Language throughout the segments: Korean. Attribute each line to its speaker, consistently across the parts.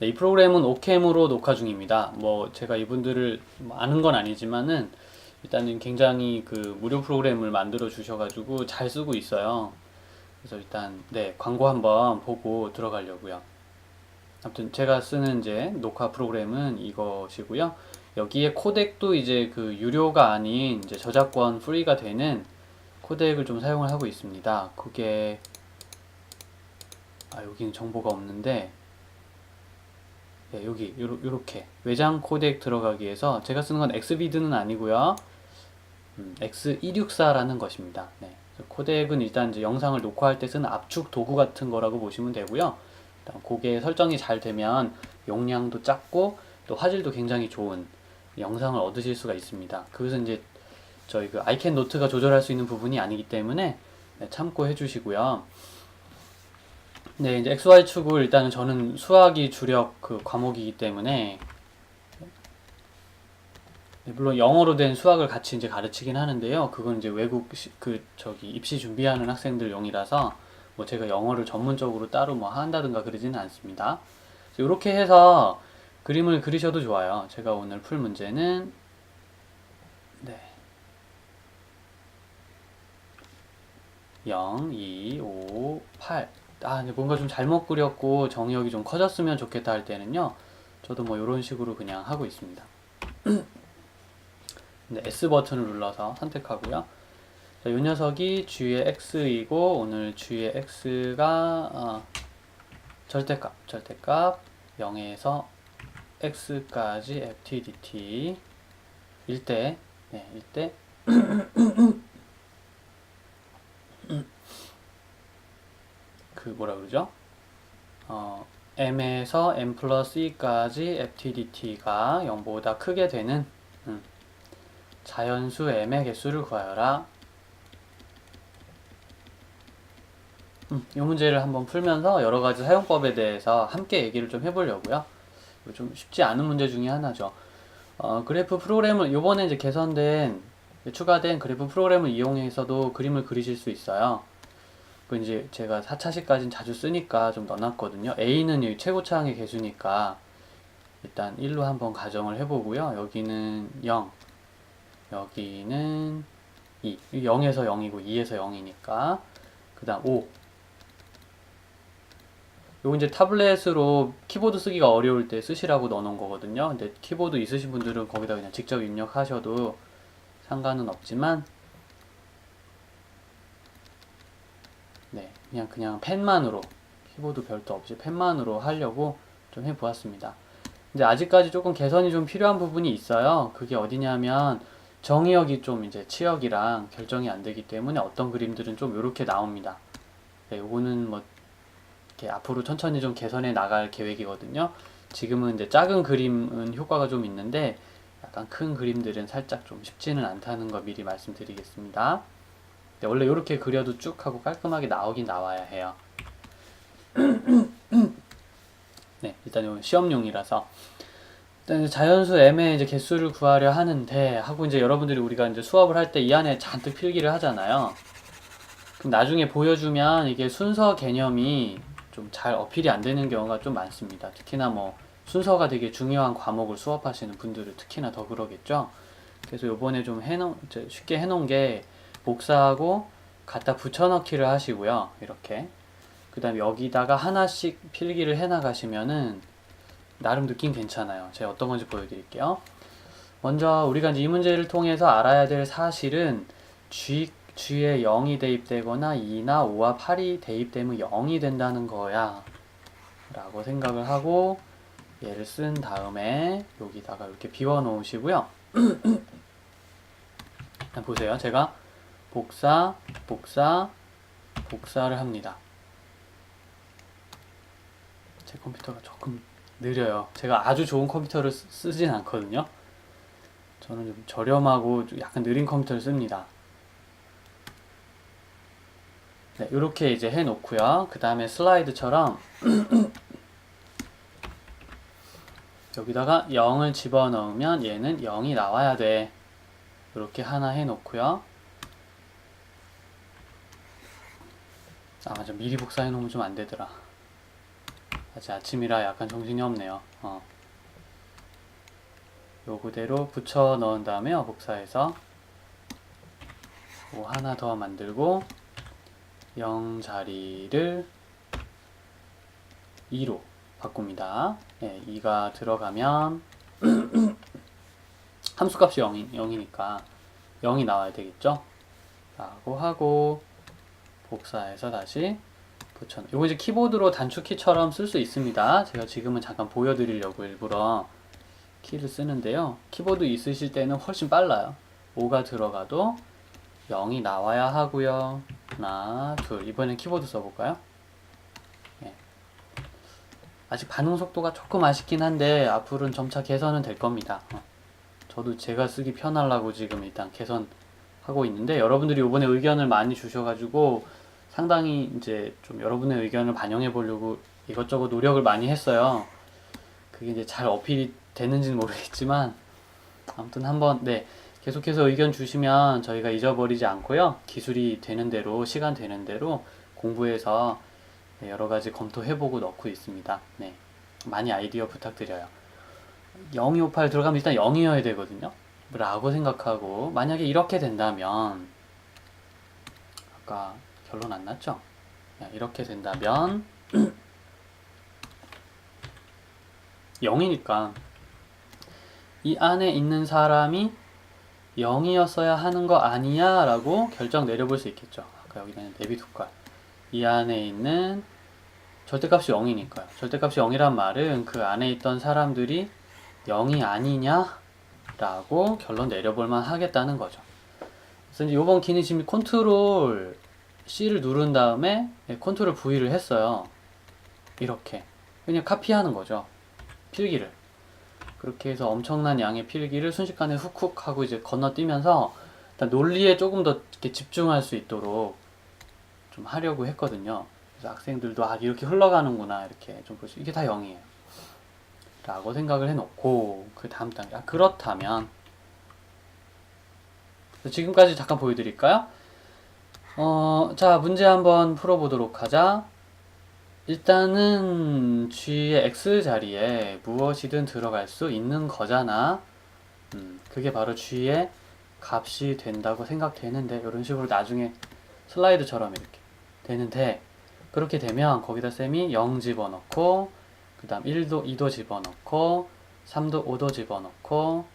Speaker 1: 네, 이 프로그램은 오캠으로 녹화 중입니다. 뭐 제가 이분들을 뭐 아는 건 아니지만은 일단은 굉장히 그 무료 프로그램을 만들어 주셔가지고 잘 쓰고 있어요. 그래서 일단 네, 광고 한번 보고 들어가려고요. 아무튼 제가 쓰는 이제 녹화 프로그램은 이것이고요. 여기에 코덱도 이제 그 유료가 아닌 이제 저작권 프리가 되는 코덱을 좀 사용을 하고 있습니다. 그게 여기는 정보가 없는데 여기 요렇게 외장 코덱 들어가기 위해서 제가 쓰는 건 엑스비드는 아니고요. X264라는 것입니다. 네. 코덱은 일단 이제 영상을 녹화할 때 쓰는 압축 도구 같은 거라고 보시면 되고요. 일단 그게 설정이 잘 되면 용량도 작고 또 화질도 굉장히 좋은 영상을 얻으실 수가 있습니다. 그것은 이제 저희 그 아이캔 노트가 조절할 수 있는 부분이 아니기 때문에 참고해 주시고요. 네, 이제 XY축을 일단은 저는 수학이 주력 그 과목이기 때문에 네, 물론 영어로 된 수학을 같이 이제 가르치긴 하는데요. 그건 이제 외국 입시 준비하는 학생들용이라서 뭐 제가 영어를 전문적으로 따로 뭐 한다든가 그러지는 않습니다. 이렇게 해서 그림을 그리셔도 좋아요. 제가 오늘 풀 문제는 네. 0, 2, 5, 8. 이제 뭔가 좀 잘못 그렸고 정의역이 좀 커졌으면 좋겠다 할 때는요. 저도 뭐 이런 식으로 그냥 하고 있습니다. 네, S 버튼을 눌러서 선택하고요. 자, 이 녀석이 G의 X이고 오늘 G의 X가 절대값 0에서 X까지 FTDT 일 때, 네, 그 뭐라 그러죠? M에서 M 플러스 E까지 FTDT가 0보다 크게 되는 자연수 M의 개수를 구하여라. 이 문제를 한번 풀면서 여러 가지 사용법에 대해서 함께 얘기를 좀 해보려고요. 좀 쉽지 않은 문제 중에 하나죠. 그래프 프로그램을 요번에 이제 추가된 그래프 프로그램을 이용해서도 그림을 그리실 수 있어요. 그 이제 제가 4차식까지는 자주 쓰니까 좀 넣어놨거든요. A는 최고차항의 개수니까 일단 1로 한번 가정을 해보고요. 여기는 0, 여기는 2, 0에서 0이고 2에서 0이니까 그 다음 5. 요거 이제 타블렛으로 키보드 쓰기가 어려울 때 쓰시라고 넣어놓은 거거든요. 근데 키보드 있으신 분들은 거기다 그냥 직접 입력하셔도 상관은 없지만 네, 그냥 펜만으로 키보드 별도 없이 펜만으로 하려고 좀 해보았습니다. 근데 아직까지 조금 개선이 좀 필요한 부분이 있어요. 그게 어디냐면 정의역이 좀 이제 치역이랑 결정이 안 되기 때문에 어떤 그림들은 좀 이렇게 나옵니다. 네, 요거는 뭐 이렇게 앞으로 천천히 좀 개선해 나갈 계획이거든요. 지금은 이제 작은 그림은 효과가 좀 있는데 약간 큰 그림들은 살짝 좀 쉽지는 않다는 거 미리 말씀드리겠습니다. 네, 원래 이렇게 그려도 쭉 하고 깔끔하게 나오긴 나와야 해요. 네, 일단 이건 시험용이라서 일단 자연수 M의 이제 개수를 구하려 하는데 하고 이제 여러분들이 우리가 이제 수업을 할 때 이 안에 잔뜩 필기를 하잖아요. 그럼 나중에 보여주면 이게 순서 개념이 좀 잘 어필이 안 되는 경우가 좀 많습니다. 특히나 뭐 순서가 되게 중요한 과목을 수업하시는 분들은 특히나 더 그러겠죠. 그래서 요번에 좀 쉽게 해놓은 게 복사하고 갖다 붙여넣기를 하시고요. 이렇게. 그 다음에 여기다가 하나씩 필기를 해나가시면은 나름 느낌 괜찮아요. 제가 어떤 건지 보여드릴게요. 먼저 우리가 이제 이 문제를 통해서 알아야 될 사실은 G에 0이 대입되거나 2나 5와 8이 대입되면 0이 된다는 거야 라고 생각을 하고 얘를 쓴 다음에 여기다가 이렇게 비워 놓으시고요. 보세요. 제가 복사를 합니다. 제 컴퓨터가 조금 느려요. 제가 아주 좋은 컴퓨터를 쓰진 않거든요. 저는 좀 저렴하고 좀 약간 느린 컴퓨터를 씁니다. 네, 이렇게 이제 해놓고요. 그 다음에 슬라이드처럼 여기다가 0을 집어넣으면 얘는 0이 나와야 돼. 이렇게 하나 해놓고요. 맞아. 미리 복사해놓으면 좀 안되더라. 아직 아침이라 약간 정신이 없네요. 요 그대로 붙여 넣은 다음에 복사해서 뭐 하나 더 만들고 0 자리를 2로 바꿉니다. 네, 2가 들어가면 함수값이 0이니까 0이 나와야 되겠죠? 라고 하고 복사해서 다시 붙여. 요거 이제 키보드로 단축키처럼 쓸 수 있습니다. 제가 지금은 잠깐 보여드리려고 일부러 키를 쓰는데요. 키보드 있으실 때는 훨씬 빨라요. 5가 들어가도 0이 나와야 하고요. 하나, 둘. 이번엔 키보드 써볼까요? 네. 아직 반응 속도가 조금 아쉽긴 한데 앞으로는 점차 개선은 될 겁니다. 저도 제가 쓰기 편하려고 지금 일단 개선하고 있는데 여러분들이 이번에 의견을 많이 주셔가지고 상당히 이제 좀 여러분의 의견을 반영해 보려고 이것저것 노력을 많이 했어요. 그게 이제 잘 어필이 되는지는 모르겠지만 아무튼 한번 네 계속해서 의견 주시면 저희가 잊어버리지 않고요. 기술이 되는 대로 시간 되는 대로 공부해서 네, 여러 가지 검토해보고 넣고 있습니다. 네, 많이 아이디어 부탁드려요. 0258 들어가면 일단 0이어야 되거든요. 라고 생각하고 만약에 이렇게 된다면 아까 결론 안 났죠? 이렇게 된다면 0이니까 이 안에 있는 사람이 0이었어야 하는 거 아니야? 라고 결정 내려볼 수 있겠죠. 아까 여기는 내비둘까? 이 안에 있는 절대값이 0이니까요. 절대값이 0이란 말은 그 안에 있던 사람들이 0이 아니냐? 라고 결론 내려볼만 하겠다는 거죠. 그래서 이제 이번 키는 지금 컨트롤 C를 누른 다음에 컨트롤 V를 했어요. 이렇게. 그냥 카피하는 거죠. 필기를. 그렇게 해서 엄청난 양의 필기를 순식간에 훅훅 하고 이제 건너뛰면서 일단 논리에 조금 더 이렇게 집중할 수 있도록 좀 하려고 했거든요. 그래서 학생들도 아 이렇게 흘러가는구나 이렇게 좀 볼 수 이게 다 0이에요. 라고 생각을 해놓고 그 다음 단계 그렇다면 지금까지 잠깐 보여드릴까요? 자 문제 한번 풀어보도록 하자. 일단은 G의 X 자리에 무엇이든 들어갈 수 있는 거잖아. 그게 바로 G의 값이 된다고 생각되는데 이런 식으로 나중에 슬라이드처럼 이렇게 되는데 그렇게 되면 거기다 쌤이 0 집어넣고 그 다음 1도 2도 집어넣고 3도 5도 집어넣고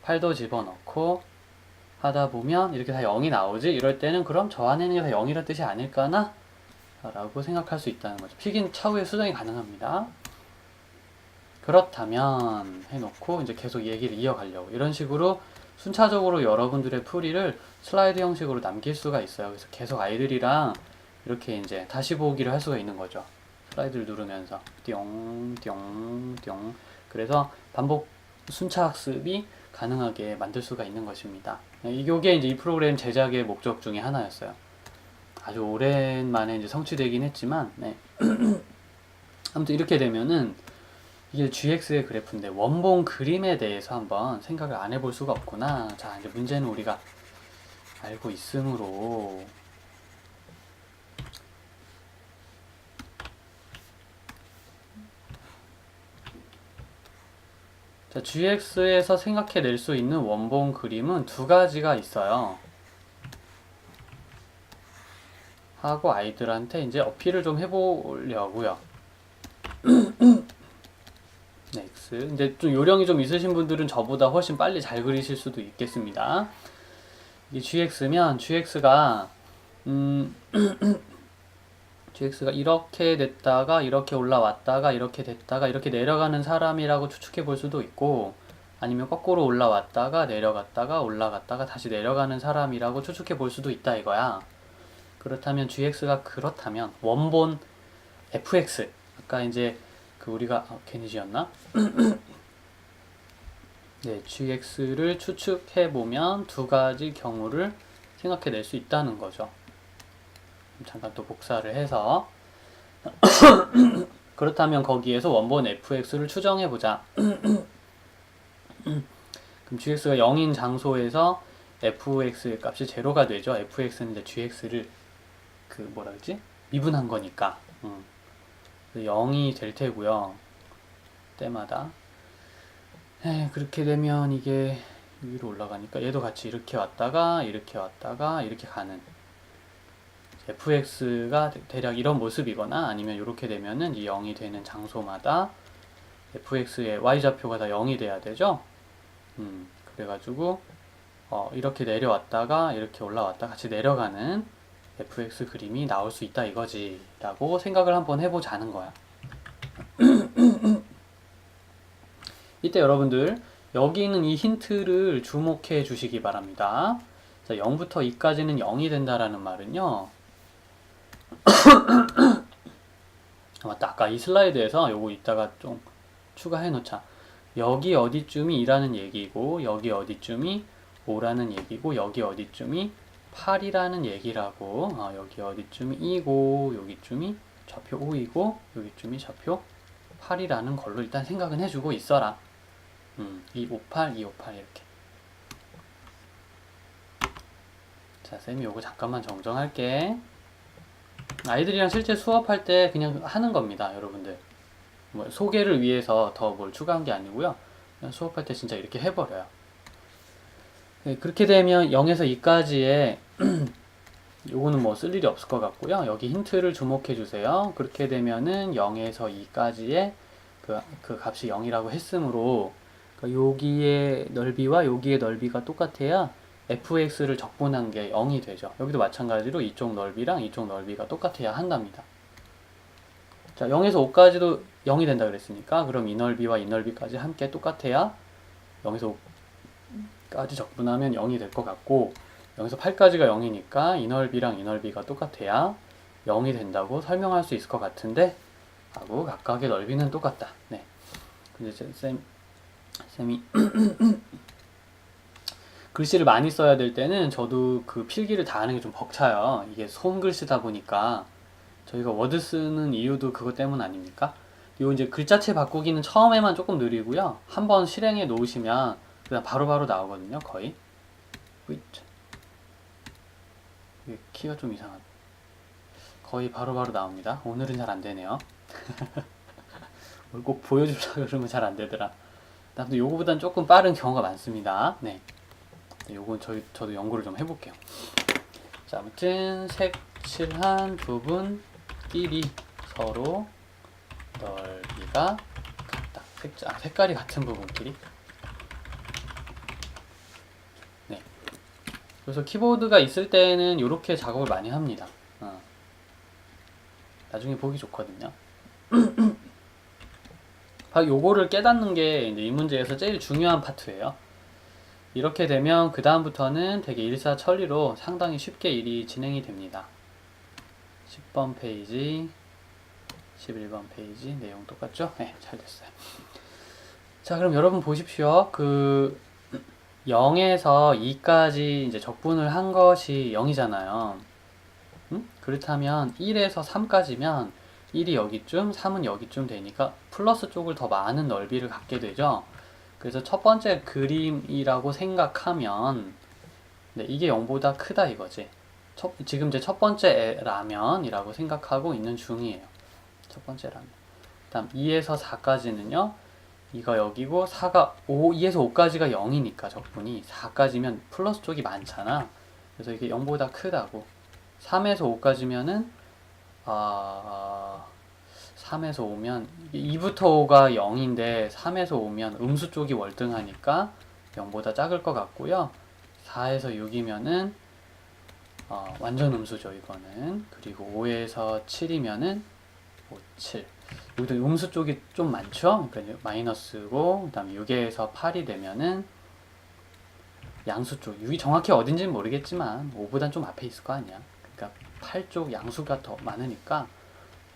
Speaker 1: 8도 집어넣고 하다 보면 이렇게 다 0이 나오지. 이럴 때는 그럼 저 안에는 다 0이란 뜻이 아닐까나? 라고 생각할 수 있다는 거죠. 필기는 차후에 수정이 가능합니다. 그렇다면 해놓고 이제 계속 얘기를 이어가려고 이런 식으로 순차적으로 여러분들의 풀이를 슬라이드 형식으로 남길 수가 있어요. 그래서 계속 아이들이랑 이렇게 이제 다시 보기를 할 수가 있는 거죠. 슬라이드를 누르면서 띵띵띵 그래서 반복 순차 학습이 가능하게 만들 수가 있는 것입니다. 이게 이제 이 프로그램 제작의 목적 중에 하나였어요. 아주 오랜만에 이제 성취되긴 했지만, 네. 아무튼 이렇게 되면은 이게 GX의 그래프인데 원본 그림에 대해서 한번 생각을 안 해볼 수가 없구나. 자, 이제 문제는 우리가 알고 있으므로 자, GX에서 생각해낼 수 있는 원본 그림은 두 가지가 있어요. 하고 아이들한테 이제 어필을 좀 해보려고요. 네, X. 근데 좀 요령이 좀 있으신 분들은 저보다 훨씬 빨리 잘 그리실 수도 있겠습니다. 이게 GX면 GX가 GX가 이렇게 됐다가 이렇게 올라왔다가 이렇게 됐다가 이렇게 내려가는 사람이라고 추측해 볼 수도 있고 아니면 거꾸로 올라왔다가 내려갔다가 올라갔다가 다시 내려가는 사람이라고 추측해 볼 수도 있다 이거야. 그렇다면 GX가 그렇다면 원본 FX 아까 이제 그 우리가 괜히 지었나? 네, GX를 추측해 보면 두 가지 경우를 생각해 낼 수 있다는 거죠. 잠깐 또 복사를 해서 그렇다면 거기에서 원본 fx를 추정해 보자. 그럼 gx가 0인 장소에서 fx의 값이 제로가 되죠. fx는 이제 gx를 그 뭐라 그러지? 미분한 거니까. 0이 될 테고요. 때마다. 그렇게 되면 이게 위로 올라가니까 얘도 같이 이렇게 왔다가 이렇게 왔다가 이렇게 가는 fx가 대략 이런 모습이거나 아니면 이렇게 되면은 이 0이 되는 장소마다 fx의 y좌표가 다 0이 돼야 되죠. 그래가지고 이렇게 내려왔다가 이렇게 올라왔다 같이 내려가는 fx 그림이 나올 수 있다 이거지 라고 생각을 한번 해보자는 거야. 이때 여러분들 여기 있는 이 힌트를 주목해 주시기 바랍니다. 자, 0부터 2까지는 0이 된다라는 말은요. 맞다. 아까 이 슬라이드에서 요거 이따가 좀 추가해 놓자. 여기 어디쯤이 2라는 얘기고 여기 어디쯤이 5라는 얘기고 여기 어디쯤이 8이라는 얘기라고. 여기 어디쯤이 2고 여기쯤이 좌표 5이고 여기쯤이 좌표 8이라는 걸로 일단 생각은 해주고 있어라. 258, 258 이렇게. 자, 쌤이 요거 잠깐만 정정할게. 아이들이랑 실제 수업할 때 그냥 하는 겁니다, 여러분들. 뭐 소개를 위해서 더 뭘 추가한 게 아니고요. 그냥 수업할 때 진짜 이렇게 해버려요. 그렇게 되면 0에서 2까지의 요거는 뭐 쓸 일이 없을 것 같고요. 여기 힌트를 주목해 주세요. 그렇게 되면은 0에서 2까지의 그 값이 0이라고 했으므로 여기의 넓이와 여기의 넓이가 똑같아야 fx를 적분한 게 0이 되죠. 여기도 마찬가지로 이쪽 넓이랑 이쪽 넓이가 똑같아야 한답니다. 자, 0에서 5까지도 0이 된다 그랬으니까 그럼 이 넓이와 이 넓이까지 함께 똑같아야 0에서 5까지 적분하면 0이 될 것 같고 0에서 8까지가 0이니까 이 넓이랑 이 넓이가 똑같아야 0이 된다고 설명할 수 있을 것 같은데 하고 각각의 넓이는 똑같다. 네. 근데 쌤이 글씨를 많이 써야 될 때는 저도 그 필기를 다 하는 게 좀 벅차요. 이게 손글씨다 보니까 저희가 워드 쓰는 이유도 그것 때문 아닙니까? 요 이제 글자체 바꾸기는 처음에만 조금 느리고요. 한번 실행해 놓으시면 그냥 바로바로 나오거든요. 거의. 키가 좀 이상하다. 거의 바로바로 나옵니다. 오늘은 잘 안 되네요. 뭘 꼭 보여주려고 그러면 잘 안 되더라. 나도 요거보단 조금 빠른 경우가 많습니다. 네. 요건 저도 연구를 좀 해볼게요. 자, 아무튼 색칠한 부분끼리 서로 넓이가 같다. 색깔이 같은 부분끼리. 네. 그래서 키보드가 있을 때는 이렇게 작업을 많이 합니다. 나중에 보기 좋거든요. 바로 요거를 깨닫는 게 이제 이 문제에서 제일 중요한 파트예요. 이렇게 되면 그 다음부터는 되게 일사천리로 상당히 쉽게 일이 진행이 됩니다. 10번 페이지, 11번 페이지 내용 똑같죠? 네, 잘 됐어요. 자, 그럼 여러분 보십시오. 그 0에서 2까지 이제 적분을 한 것이 0이잖아요. 그렇다면 1에서 3까지면 1이 여기쯤, 3은 여기쯤 되니까 플러스 쪽을 더 많은 넓이를 갖게 되죠. 그래서 첫 번째 그림이라고 생각하면 네, 이게 0보다 크다 이거지. 지금 제 첫 번째 라면이라고 생각하고 있는 중이에요. 첫 번째 라면. 다음 2에서 4까지는요. 이거 여기고 2에서 5까지가 0이니까 적분이 4까지면 플러스 쪽이 많잖아. 그래서 이게 0보다 크다고. 3에서 5까지면은 3에서 5면 2부터 5가 0인데 3에서 5면 음수 쪽이 월등하니까 0보다 작을 것 같고요. 4에서 6이면은 완전 음수죠 이거는. 그리고 5에서 7이면은 5, 7. 여기도 음수 쪽이 좀 많죠. 그러니까 마이너스고 그 다음 6에서 8이 되면은 양수 쪽. 6이 정확히 어딘지는 모르겠지만 5보단 좀 앞에 있을 거 아니야. 그러니까 8쪽 양수가 더 많으니까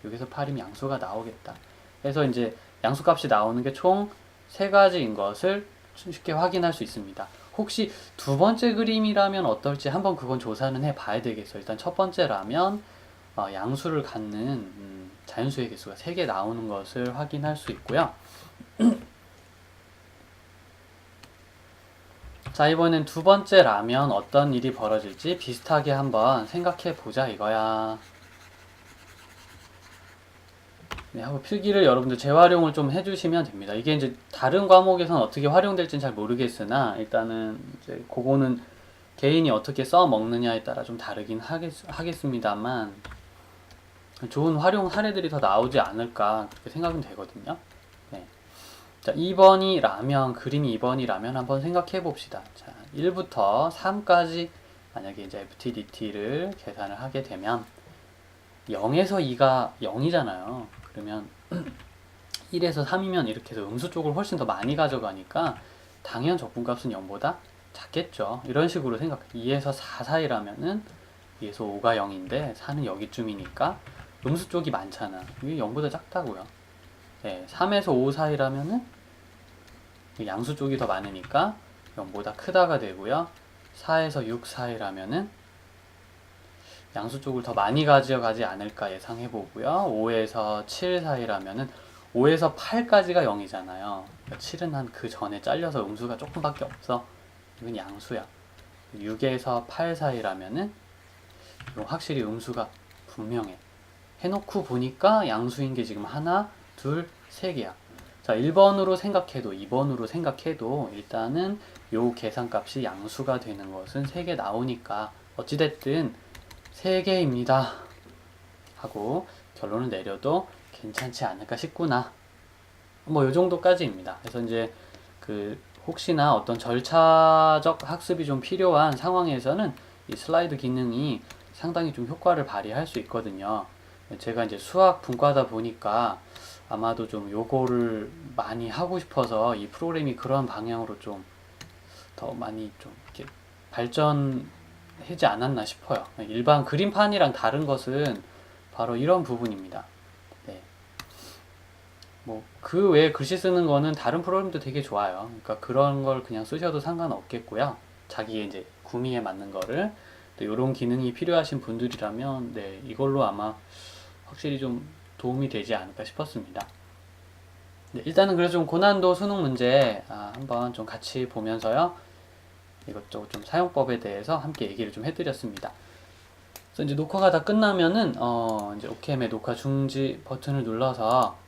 Speaker 1: 여기서 8이면 양수가 나오겠다. 그래서 이제 양수값이 나오는 게 총 3가지인 것을 쉽게 확인할 수 있습니다. 혹시 두 번째 그림이라면 어떨지 한번 그건 조사는 해봐야 되겠어요. 일단 첫 번째라면 양수를 갖는 자연수의 개수가 3개 나오는 것을 확인할 수 있고요. 자, 이번엔 두 번째라면 어떤 일이 벌어질지 비슷하게 한번 생각해 보자 이거야. 네, 하고 필기를 여러분들 재활용을 좀 해주시면 됩니다. 이게 이제 다른 과목에서는 어떻게 활용될지는 잘 모르겠으나 일단은 이제 그거는 개인이 어떻게 써 먹느냐에 따라 좀 다르긴 하겠습니다만 좋은 활용 사례들이 더 나오지 않을까 그렇게 생각은 되거든요. 네. 자, 2번이 라면, 그림이 2번이 라면 한번 생각해 봅시다. 자, 1부터 3까지 만약에 이제 FTDT를 계산을 하게 되면 0에서 2가 0이잖아요. 그러면 1에서 3이면 이렇게 해서 음수 쪽을 훨씬 더 많이 가져가니까 당연 적분값은 0보다 작겠죠. 이런 식으로 생각해. 2에서 4 사이라면은 2에서 5가 0인데 4는 여기쯤이니까 음수 쪽이 많잖아. 이게 0보다 작다고요. 네, 3에서 5 사이라면은 양수 쪽이 더 많으니까 0보다 크다가 되고요. 4에서 6 사이라면은 양수 쪽을 더 많이 가져가지 않을까 예상해 보고요. 5에서 7 사이라면은 5에서 8까지가 0이잖아요. 그러니까 7은 한 그 전에 잘려서 음수가 조금밖에 없어. 이건 양수야. 6에서 8 사이라면은 이건 확실히 음수가 분명해. 해놓고 보니까 양수인 게 지금 하나, 둘, 세 개야. 자, 1번으로 생각해도 2번으로 생각해도 일단은 요 계산값이 양수가 되는 것은 3개 나오니까 어찌됐든 3개입니다 하고 결론을 내려도 괜찮지 않을까 싶구나. 뭐 요 정도까지입니다. 그래서 이제 그 혹시나 어떤 절차적 학습이 좀 필요한 상황에서는 이 슬라이드 기능이 상당히 좀 효과를 발휘할 수 있거든요. 제가 이제 수학 분과다 보니까 아마도 좀 요거를 많이 하고 싶어서 이 프로그램이 그런 방향으로 좀 더 많이 좀 이렇게 발전하지 않았나 싶어요. 일반 그림판이랑 다른 것은 바로 이런 부분입니다. 네. 뭐 그 외에 글씨 쓰는 거는 다른 프로그램도 되게 좋아요. 그러니까 그런 걸 그냥 쓰셔도 상관없겠고요. 자기의 이제 구미에 맞는 거를 또 이런 기능이 필요하신 분들이라면 네, 이걸로 아마 확실히 좀 도움이 되지 않을까 싶었습니다. 네, 일단은 그래서 좀 고난도 수능 문제 한번 좀 같이 보면서요. 이것저것 좀 사용법에 대해서 함께 얘기를 좀 해드렸습니다. 그래서 이제 녹화가 다 끝나면은 이제 OKM의 녹화 중지 버튼을 눌러서